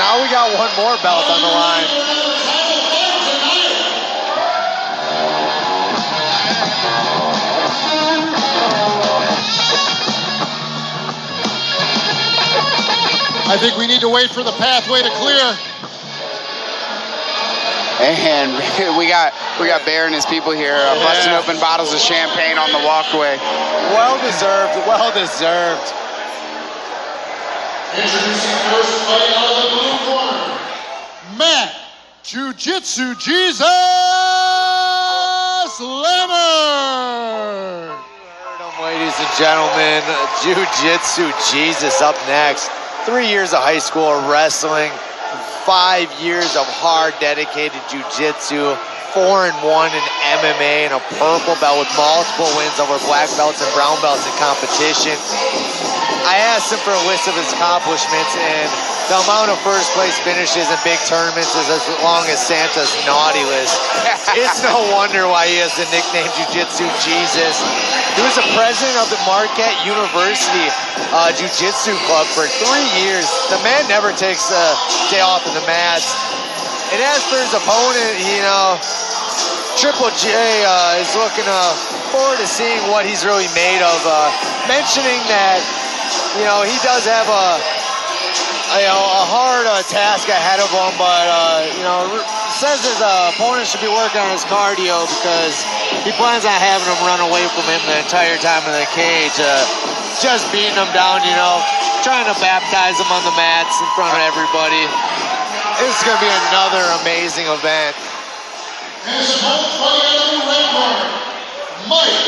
now we got one more belt on the line. I think we need to wait for the pathway to clear. And we got Bear and his people here busting open bottles of champagne on the walkway. Well deserved, well deserved. Introducing first, fighting out of the blue corner, Matt Jiu-Jitsu Jesus Leonard. Ladies and gentlemen, Jiu-Jitsu Jesus up next. 3 years of high school wrestling, 5 years of hard, dedicated jiu-jitsu, 4-1 in MMA, and a purple belt with multiple wins over black belts and brown belts in competition. I asked him for a list of his accomplishments, and the amount of first place finishes in big tournaments is as long as Santa's naughty list. It's no wonder why he has the nickname Jiu-Jitsu Jesus. He was the president of the Marquette University Jiu-Jitsu Club for 3 years. The man never takes a day off of the mats. And as for his opponent, you know, Triple J is looking forward to seeing what he's really made of. Mentioning that, you know, he does have a hard task ahead of him, but, you know, says his opponent should be working on his cardio because he plans on having him run away from him the entire time in the cage, just beating him down, you know, trying to baptize him on the mats in front of everybody. This is going to be another amazing event. And his opponent fighting out of the red corner, Mike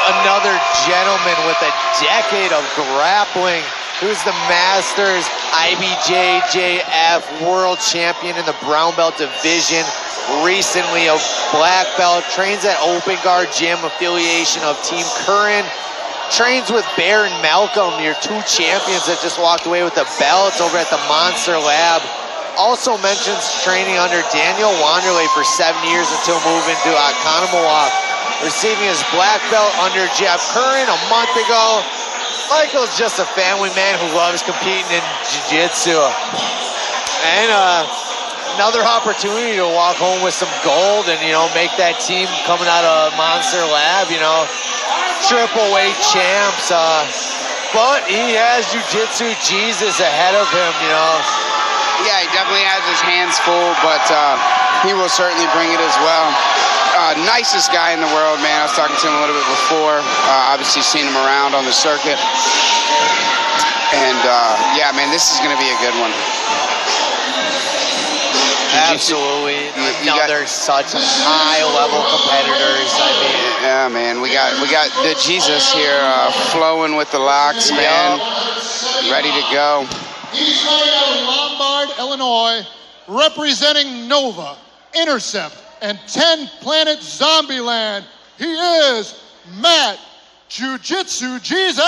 Another gentleman with a decade of grappling, who's the Masters IBJJF World Champion in the brown belt division, recently a black belt, trains at Open Guard Gym affiliation of Team Curran, trains with Bear and Malcolm, your 2 champions that just walked away with the belts over at the Monster Lab. Also mentions training under Daniel Wanderley for 7 years until moving to Oconomowoc. Receiving his black belt under Jeff Curran a month ago. Michael's just a family man who loves competing in jiu-jitsu. And another opportunity to walk home with some gold and, you know, make that team coming out of Monster Lab, you know, triple weight champs. But he has Jiu-Jitsu Jesus ahead of him, you know. Yeah, he definitely has his hands full, but he will certainly bring it as well. Nicest guy in the world, man. I was talking to him a little bit before. Obviously seen him around on the circuit. And yeah, man, this is going to be a good one. Absolutely. They're such high-level competitors. I mean, yeah, man. We got the Jesus here flowing with the locks, man. Ready to go. He's fighting out of Lombard, Illinois, representing Nova, Intercept, and 10 Planet Zombieland. He is Matt Jiu-Jitsu Jesus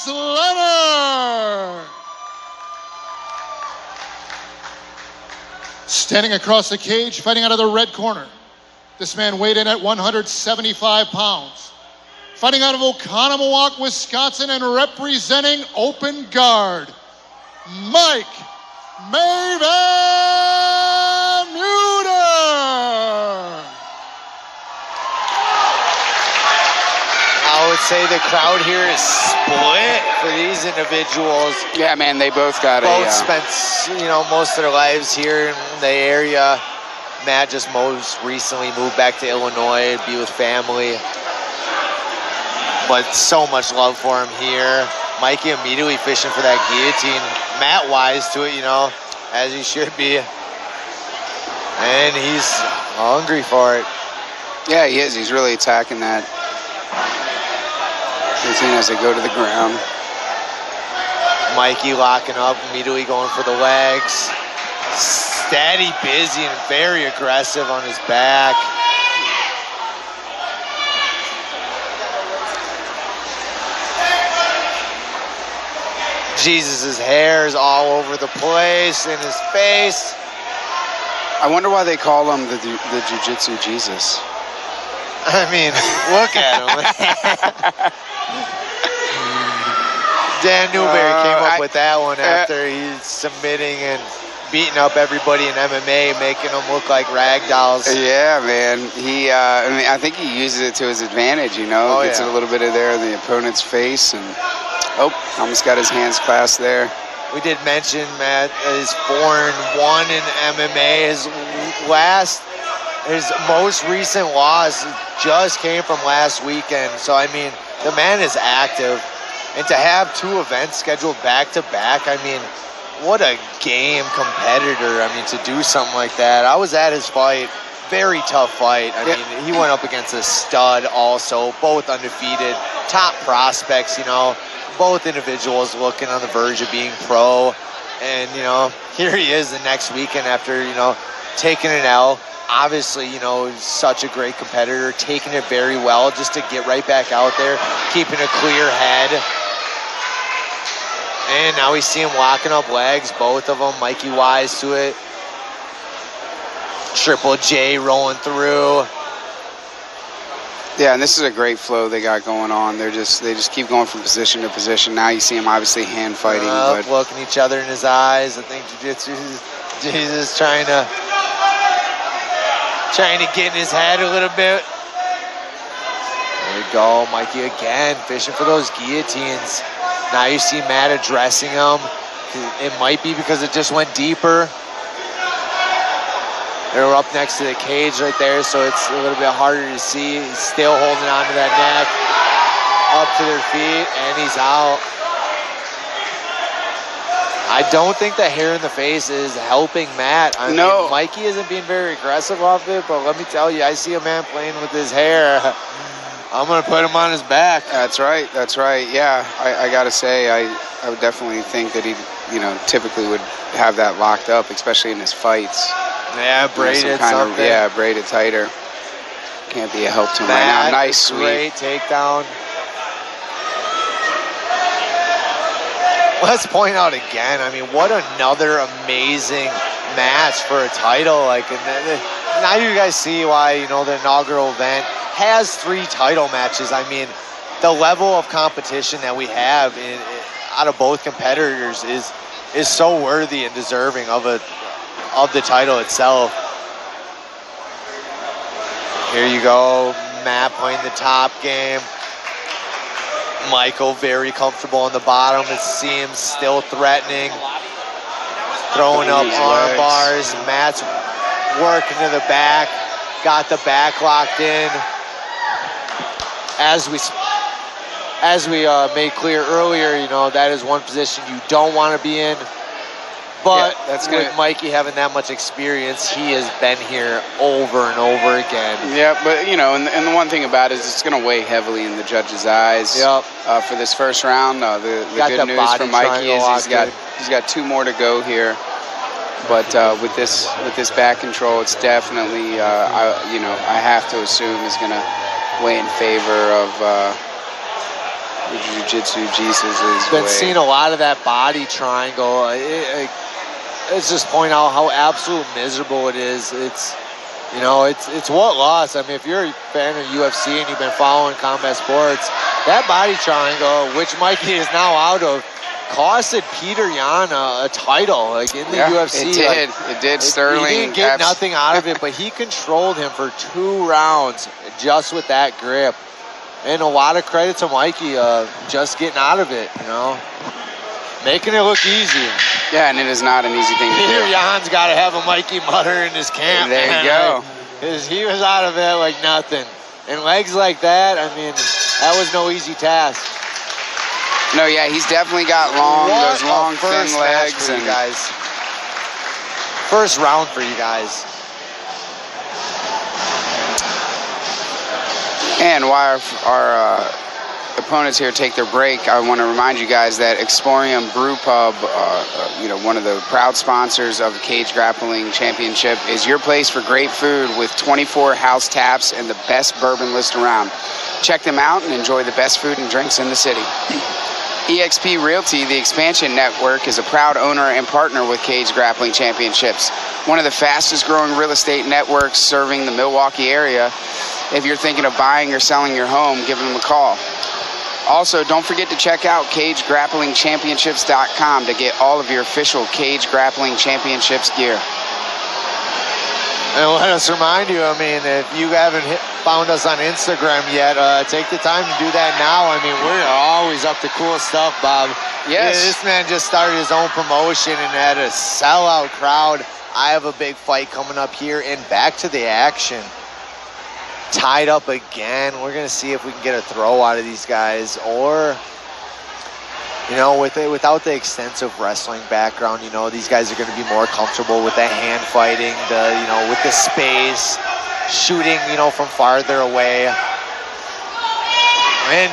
Leonard. Standing across the cage, fighting out of the red corner. This man weighed in at 175 pounds. Fighting out of Oconomowoc, Wisconsin, and representing Open Guard, Mike Maven Muter. I would say the crowd here is split for these individuals. Yeah, man, they both got both spent, you know, most of their lives here in the area. Matt just most recently moved back to Illinois to be with family. But so much love for him here. Mikey immediately fishing for that guillotine. Matt wise to it, you know, as he should be. And he's hungry for it. Yeah, he is. He's really attacking that. As they go to the ground. Mikey locking up, immediately going for the legs. Steady, busy, and very aggressive on his back. Jesus' hair is all over the place, in his face. I wonder why they call him the Jiu-Jitsu Jesus. I mean, look at him. Dan Newberry came up with that one after he's submitting and beating up everybody in MMA, making them look like rag dolls. Yeah, man. I mean, I think he uses it to his advantage, you know. Gets it a little bit of there in the opponent's face, and almost got his hands clasped there. We did mention, Matt, is 4-1 in MMA. His most recent loss just came from last weekend. So, I mean, the man is active. And to have 2 events scheduled back-to-back, I mean, what a game competitor. I mean, to do something like that. I was at his fight. Very tough fight. I mean, he went up against a stud also, both undefeated, top prospects, you know, both individuals looking on the verge of being pro. And, you know, here he is the next weekend after, you know, taking an L. Obviously, you know, such a great competitor, taking it very well just to get right back out there, keeping a clear head. And now we see him locking up legs, both of them. Mikey wise to it. Triple J rolling through. Yeah, and this is a great flow they got going on. They just keep going from position to position. Now you see them obviously hand fighting, but looking each other in his eyes. I think jiu-jitsu is trying to get in his head a little bit. There we go, Mikey again, fishing for those guillotines. Now you see Matt addressing him. It might be because it just went deeper. They're up next to the cage right there, so it's a little bit harder to see. He's still holding on to that neck. Up to their feet, and he's out. I don't think the hair in the face is helping Matt. I mean, Mikey isn't being very aggressive off it, but let me tell you, I see a man playing with his hair. I'm going to put him on his back. That's right. Yeah, I got to say, I would definitely think that he, you know, typically would have that locked up, especially in his fights. Yeah, braided something. Braided tighter. Can't be a help to him right now. Nice sweep. Great takedown. Let's point out again, I mean, what another amazing match for a title. Like, and now you guys see why, you know, the inaugural event has 3 title matches. I mean, the level of competition that we have out of both competitors is so worthy and deserving of the title itself. Here you go, Matt playing the top game. Michael very comfortable on the bottom. It seems still threatening. Throwing up arm bars. Matt's working to the back. Got the back locked in. As we made clear earlier, you know, that is one position you don't want to be in. But with Mikey having that much experience, he has been here over and over again. Yeah, but, you know, and the one thing about it is it's going to weigh heavily in the judge's eyes. Yep. For this first round, the good news for Mikey is he's got 2 more to go here. But with this back control, it's definitely, I have to assume is going to weigh in favor of the jiu-jitsu Jesus' Been seeing a lot of that body triangle. Let's just point out how absolute miserable it is. It's, you know, it's what loss. I mean, if you're a fan of UFC and you've been following combat sports, that body triangle, which Mikey is now out of, costed Peter Yan a title, like in the UFC. It did. Sterling. He didn't get nothing out of it, but he controlled him for 2 rounds just with that grip. And a lot of credit to Mikey just getting out of it, you know. Making it look easy. Yeah, and it is not an easy thing to do. Peter Yan's got to have a Mikey Mutter in his camp. There you go. Because he was out of it like nothing. And legs like that, I mean, that was no easy task. No, yeah, he's definitely got those long, thin legs. And guys. First round for you guys. And while our opponents here take their break, I want to remind you guys that Exporium Brew Pub, one of the proud sponsors of the Cage Grappling Championship, is your place for great food with 24 house taps and the best bourbon list around. Check them out and enjoy the best food and drinks in the city. eXp Realty, the expansion network, is a proud owner and partner with Cage Grappling Championships, one of the fastest growing real estate networks serving the Milwaukee area. if you're thinking of buying or selling your home, give them a call. Also, don't forget to check out CageGrapplingChampionships.com to get all of your official Cage Grappling Championships gear. And let us remind you, I mean, if you haven't found us on Instagram yet, take the time to do that now. I mean, we're always up to cool stuff, Bob. Yes. Yeah, this man just started his own promotion and had a sellout crowd. I have a big fight coming up here, and back to the action. Tied up again. We're going to see if we can get a throw out of these guys, or, you know, without the extensive wrestling background, you know, these guys are going to be more comfortable with the hand fighting, you know, with the space, shooting, you know, from farther away. And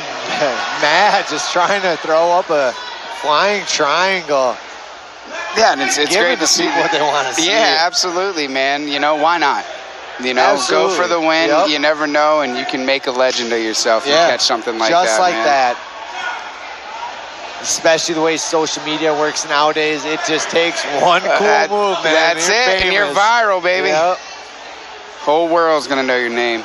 Matt just trying to throw up a flying triangle. Yeah, and it's great to see what they want to see. Yeah, absolutely, man. You know, why not? You know, Absolutely. Go for the win. Yep. You never know, and you can make a legend of yourself and catch something like that. Just like man. that. Especially the way social media works nowadays, it just takes one cool move, man. That's it, and you're viral, baby. Yep. Whole world's gonna know your name.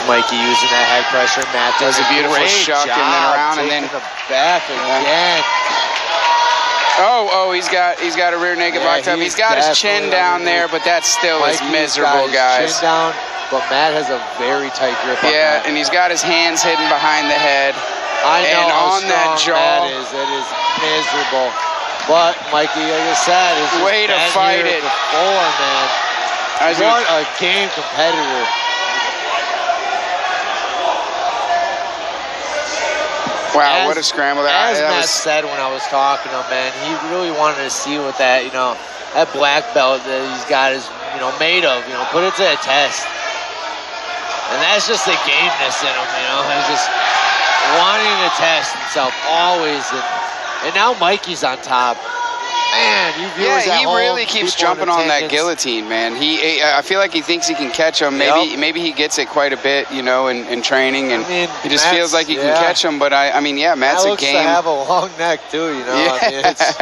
Mikey using that head pressure. Matt does a beautiful shuck and then around and then the back again. Oh, he's got a rear naked locked up. He's got his chin down there, but that still is miserable, guys. Chin down, but Matt has a very tight grip on that. And he's got his hands hidden behind the head. I know and how on that strong jaw. It is miserable. But Mikey, like I said, is way to fight it before, man. What a game competitor. Wow, what a scramble. As Matt said when I was talking to him, man, he really wanted to see what that, you know, that black belt that he's got is, you know, made of, you know, put it to a test. And that's just the gameness in him, you know, he's just wanting to test himself always. And now Mikey's on top. Man, you viewers at home, really keeps jumping on that guillotine, man. I feel like he thinks he can catch him. Maybe he gets it quite a bit, you know, in training, and he just feels like he can catch him. But I mean, Matt's a game. Matt looks to have a long neck too, you know. Yeah. I mean, it's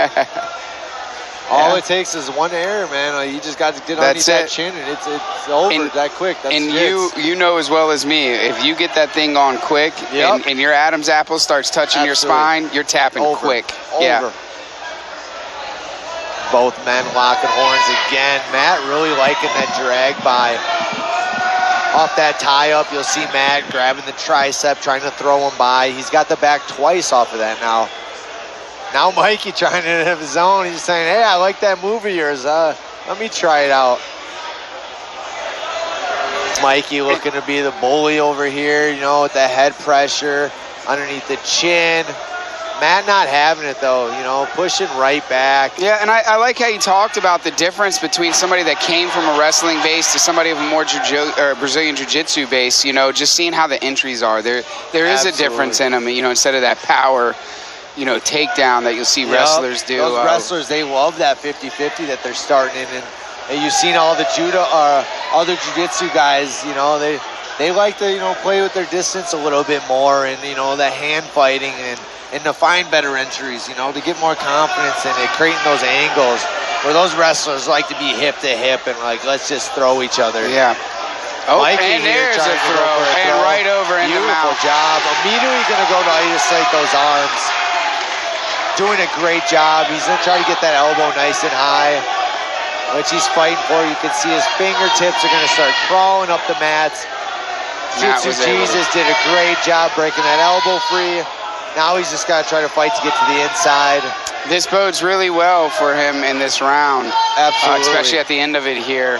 all it takes is one error, man. You just got to get underneath that chin, and it's over that quick. That's you know as well as me, if you get that thing on quick, and your Adam's apple starts touching your spine, you're tapping quick. Yeah. Both men locking horns again. Matt really liking that drag by. Off that tie-up, you'll see Matt grabbing the tricep, trying to throw him by. He's got the back twice off of that now. Now Mikey trying it in his own. He's saying, hey, I like that move of yours. Let me try it out. Mikey looking to be the bully over here, you know, with the head pressure underneath the chin. Matt not having it, though, you know, pushing right back. Yeah, and I like how you talked about the difference between somebody that came from a wrestling base to somebody of a more Brazilian Jiu-Jitsu base, you know, just seeing how the entries are. There is a difference in them, you know, instead of that power, you know, takedown that you'll see wrestlers do. Those wrestlers, they love that 50-50 that they're starting in. And you've seen all the other Jiu-Jitsu guys, you know, they like to, you know, play with their distance a little bit more, and, you know, the hand fighting and to find better entries, you know, to get more confidence in it, creating those angles where those wrestlers like to be hip to hip and like, let's just throw each other. Yeah. Oh, Mikey and there's a throw, and right over in the mouth. Beautiful job. Immediately going to go to isolate those arms. Doing a great job. He's going to try to get that elbow nice and high, which he's fighting for. You can see his fingertips are going to start crawling up the mats. Jiu-Jitsu Jesus did a great job breaking that elbow free. Now he's just got to try to fight to get to the inside. This bodes really well for him in this round. Absolutely. Especially at the end of it here.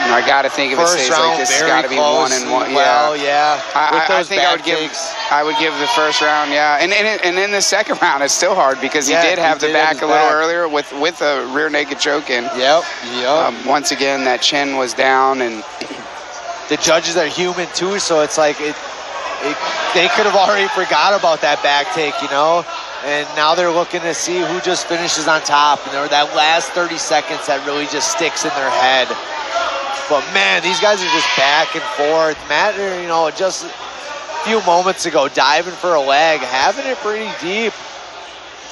I got to think of it stays like this. It's got to be 1-1. Well, yeah. I think I would give the first round, and in the second round, it's still hard because he did have the back a little earlier with a rear naked choke in. Yep. Once again, that chin was down, and the judges are human too, so it's like they could have already forgot about that back take, you know, and now they're looking to see who just finishes on top, and that last 30 seconds that really just sticks in their head. But man, these guys are just back and forth. Matt, you know, just a few moments ago diving for a leg, having it pretty deep.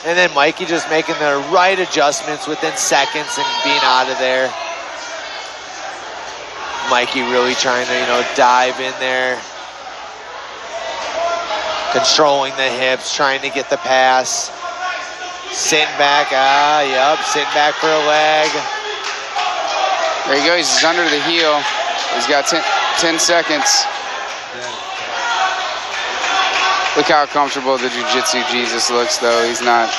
And then Mikey just making the right adjustments within seconds and being out of there. Mikey really trying to, you know, dive in there. Controlling the hips, trying to get the pass. Sitting back, sitting back for a leg. There he goes, he's under the heel. He's got 10 seconds. Look how comfortable the Jiu-Jitsu Jesus looks, though. He's not,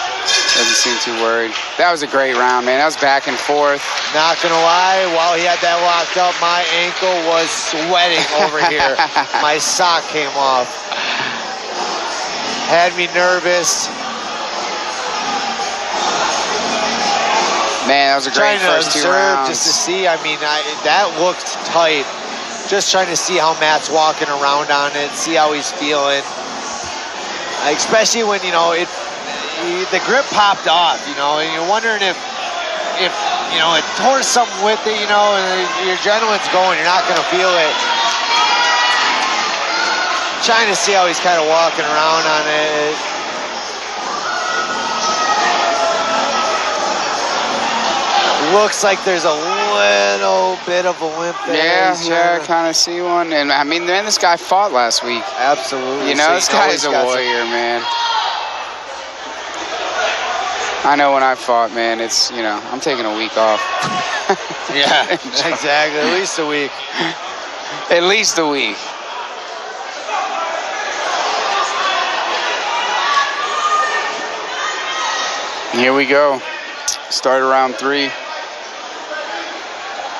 doesn't seem too worried. That was a great round, man. That was back and forth. Not gonna lie, while he had that locked up, my ankle was sweating over here. My sock came off. Had me nervous. Man, that was a great first 2 rounds. Just to see, I mean, that looked tight. Just trying to see how Matt's walking around on it, see how he's feeling. Especially when, you know, the grip popped off, you know, and you're wondering if you know, it tore something with it, you know, and your adrenaline's going, you're not going to feel it. Trying to see how he's kind of walking around on it. Looks like there's a little bit of a limp there. Yeah, I kind of see one. And I mean, man, this guy fought last week. Absolutely. You know, this guy is a warrior, man. I know when I fought, man, it's, you know, I'm taking a week off. Yeah, exactly. At least a week. At least a week. Here we go. Start round 3.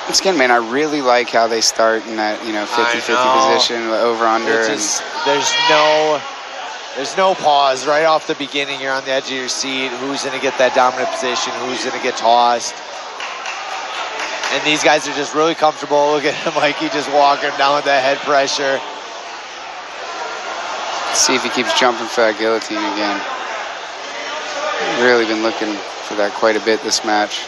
Once again, man, I really like how they start in that, you know, 50-50 position, over under. There's no pause right off the beginning. You're on the edge of your seat. Who's going to get that dominant position? Who's going to get tossed? And these guys are just really comfortable. Look at Mikey just walking down with that head pressure. Let's see if he keeps jumping for that guillotine again. Really been looking for that quite a bit this match.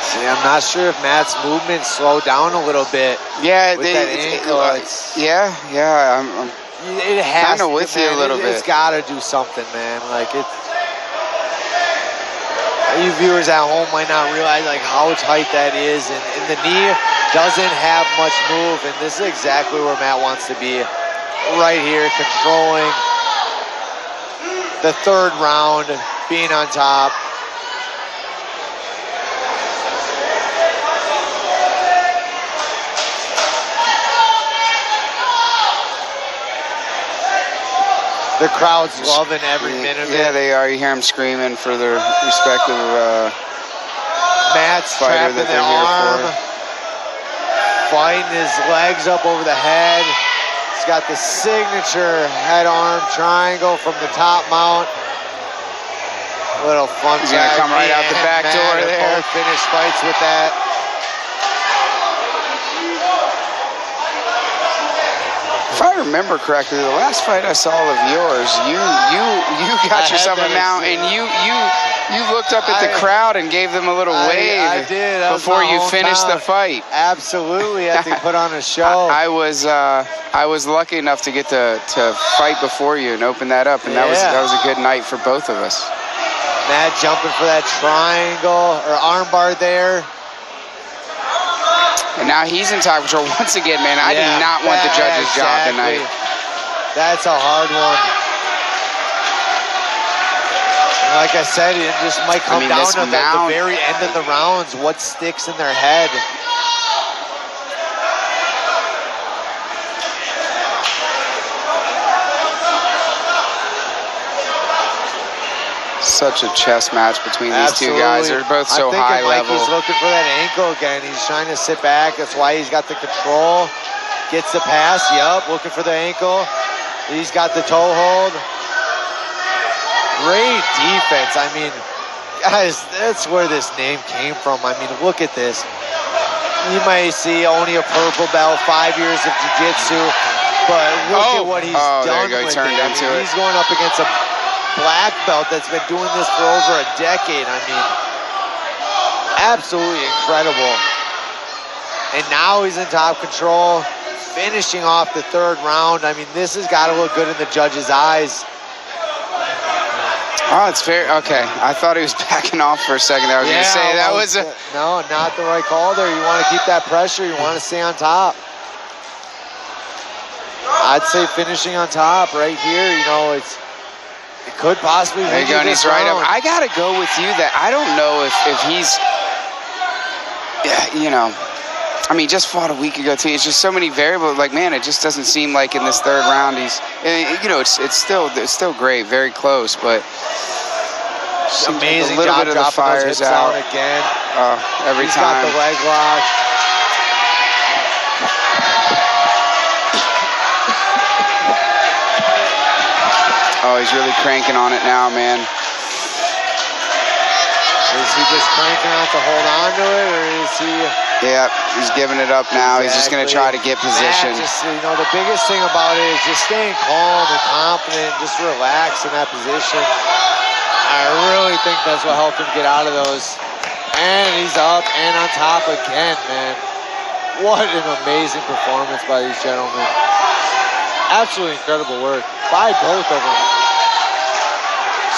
See, I'm not sure if Matt's movement slowed down a little bit. Yeah, with that ankle. It has kind of with you a little bit. It's got to do something, man. Like it. You viewers at home might not realize like how tight that is, and the knee doesn't have much move, and this is exactly where Matt wants to be. Right here, controlling the 3rd round, being on top. The crowd's loving every minute of it. Yeah, they are. You hear them screaming for their respective Matt's fighter trapping the arm, fighting his legs up over the head. He's got the signature head arm triangle from the top mount. Little fun. He's gonna come right out the back door there. Both finish fights with that. If I remember correctly, the last fight I saw of yours, you got yourself a mount and you looked up at the crowd and gave them a little wave. I did. Before you finished the fight. Absolutely, I had to put on a show. I was lucky enough to get to fight before you and open that up, and that was a good night for both of us. Matt jumping for that triangle or armbar there. And now he's in top control once again, man. I did not want the judge's job tonight. That's a hard one. Like I said, it just might come down to the very end of the rounds, what sticks in their head. Such a chess match between these two guys. They're both so high level. Mikey's looking for that ankle again. He's trying to sit back. That's why he's got the control. Gets the pass. Yup, looking for the ankle. He's got the toe hold. Great defense. I mean, guys, that's where this name came from. I mean, look at this. You may see only a purple belt, 5 years of jiu-jitsu, but look at what he's done with it. He's going up against a black belt that's been doing this for over a decade. I mean, absolutely incredible. And now he's in top control. finishing off the third round. I mean, this has got to look good in the judges' eyes. Oh, it's fair. Okay, I thought he was backing off for a second there. I was going to say that was a... No, not the right call there. You want to keep that pressure. You want to stay on top. I'd say finishing on top right here, you know, it could possibly win you this round. Right up. I got to go with you that I don't know if he's, you know, I mean, just fought a week ago too. It's just so many variables. Like, man, it just doesn't seem like in this third round he's, you know, it's still great, very close, but amazing a little job bit of the fires out again. Every He's time. He's got the leg lock. Oh, he's really cranking on it now, man. Is he just cranking on to hold on to it, or is he? Yeah, he's giving it up now. Exactly. He's just going to try to get position. You know, the biggest thing about it is just staying calm and confident, just relax in that position. I really think that's what helped him get out of those. And he's up and on top again, man. What an amazing performance by these gentlemen. Absolutely incredible work by both of them.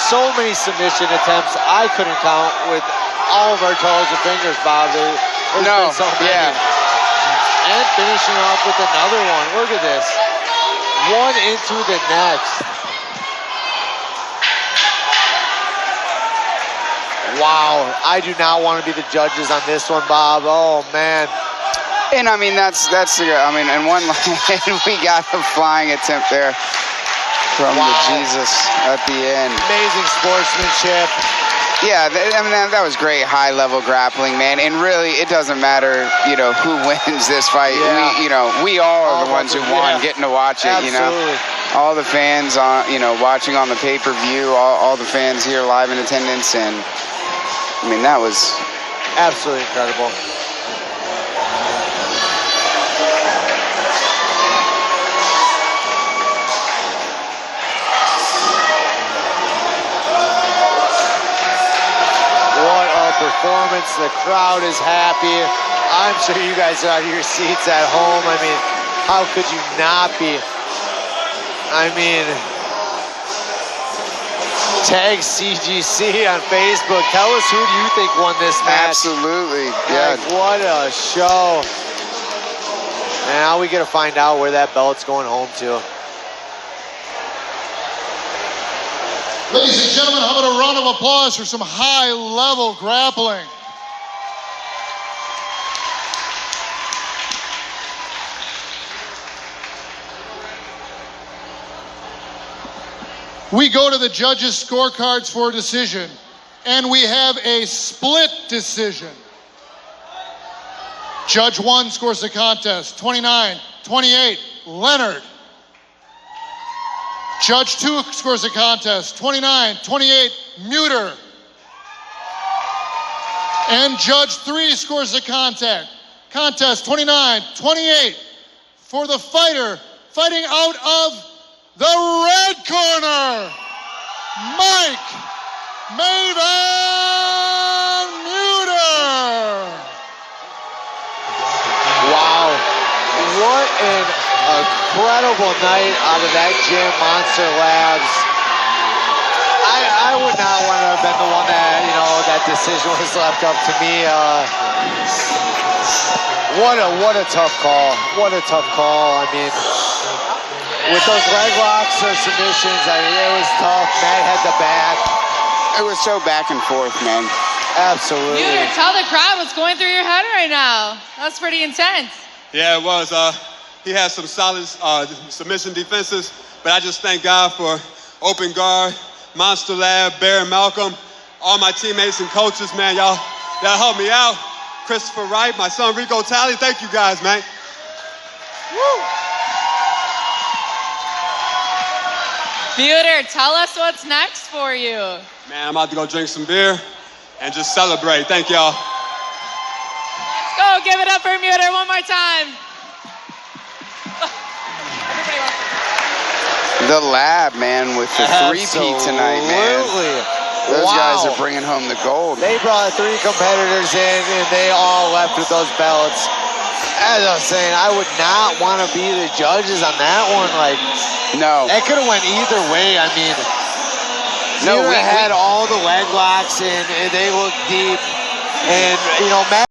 So many submission attempts I couldn't count with all of our toes and fingers, Bob. There's been so many. Yeah. And finishing off with another one. Look at this. One into the next. Wow. I do not want to be the judges on this one, Bob. Oh, man. And I mean, that's the, I mean, and one line, we got a flying attempt there from the Jesus at the end. Amazing sportsmanship. Yeah, I mean, that was great high-level grappling, man. And really, it doesn't matter, you know, who wins this fight. Yeah. We all are the ones who won getting to watch it, Absolutely. you know. All the fans, you know, watching on the pay-per-view, all the fans here live in attendance. And, I mean, that was absolutely incredible. Performance, the crowd is happy. I'm sure you guys are out of your seats at home. I mean, how could you not be? I mean, tag CGC on Facebook. Tell us who do you think won this match? Absolutely, yeah. Like, what a show. And now we get to find out where that belt's going home to. Ladies and gentlemen, how about a round of applause for some high-level grappling? We go to the judges' scorecards for a decision, and we have a split decision. Judge 1 scores the contest, 29-28, Leonard. Judge 2 scores the contest, 29-28, Muter. And Judge 3 scores the contest, 29-28, for the fighter fighting out of the red corner, Mike Maven Muter. Wow, what an incredible night out of that gym, Monster Labs. I would not want to have been the one that, you know, that decision was left up to me. What a tough call. What a tough call. I mean, with those leg locks or submissions, I mean, it was tough. Matt had the back. It was so back and forth, man. Absolutely. Muter, tell the crowd what's going through your head right now. That's pretty intense. Yeah, it was. He had some solid submission defenses, but I just thank God for Open Guard, Monster Lab, Bear and Malcolm, all my teammates and coaches, man. Y'all helped me out. Christopher Wright, my son Rico Talley, thank you guys, man. Woo! Muter, tell us what's next for you. Man, I'm about to go drink some beer and just celebrate. Thank y'all. Let's go, give it up for Muter one more time. The Lab, man, with the three-peat tonight, man. Those guys are bringing home the gold. They brought 3 competitors in, and they all left with those belts. As I was saying, I would not want to be the judges on that one. Like, No. that could have went either way. I mean, No, Theodore had all the leg locks in, and they looked deep. And, you know, Matt